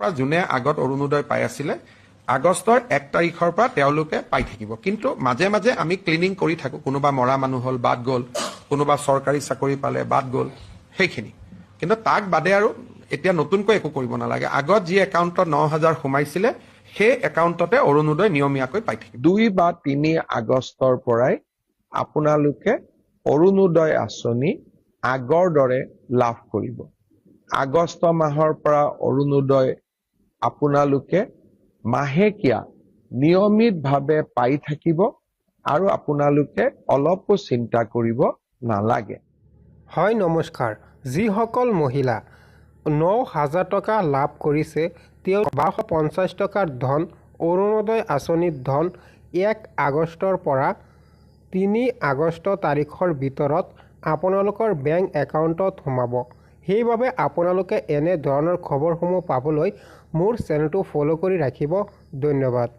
পৰা যোনে আগত অৰুণোদয় পাই আছিলে আগষ্টৰ 1 তাৰিখৰ পৰা তেওঁলোকে পাই থাকিব। কিন্তু মাজে মাজে আমি ক্লিনিং কৰি থাকো, কোনোবা মৰা মানুহ হ'ল বাদ গ'ল, কোনোবা চৰকাৰী চাকৰি পালে বাদ গ'ল, সেইখিনি। কিন্তু তাক বাদে আৰু এতিয়া নতুনকৈ একো কৰিব নালাগে। আগত যি একাউণ্টত 9,000 সোমাইছিলে সেই একাউণ্টতে অৰুণোদয় নিয়মীয়াকৈ পাই থাকিব। 2 বা 3 আগষ্টৰ পৰাই আপোনালোকে অৰুণোদয় আঁচনি আগৰ দৰে লাভ কৰিব। আগষ্ট মাহৰ পৰা অৰুণোদয় আপোনালোকে মাহেকীয়া নিয়মিতভাৱে পাই থাকিব আৰু আপোনালোকে অলপো চিন্তা কৰিব নালাগে। হয়, নমস্কাৰ। যিসকল মহিলা 9,000 টকা লাভ কৰিছে তেওঁ 1250 টকাৰ ধন অৰুণোদয় আঁচনিৰ ধন 1 আগষ্টৰ পৰা 3 আগষ্ট তাৰিখৰ ভিতৰত আপোনালোকৰ বেংক একাউণ্টত সোমাব। সেইবাবে আপোনালোকে এনে ধৰণৰ খবৰসমূহ পাবলৈ মোৰ চেনেলটো ফ'ল' কৰি ৰাখিব। ধন্যবাদ।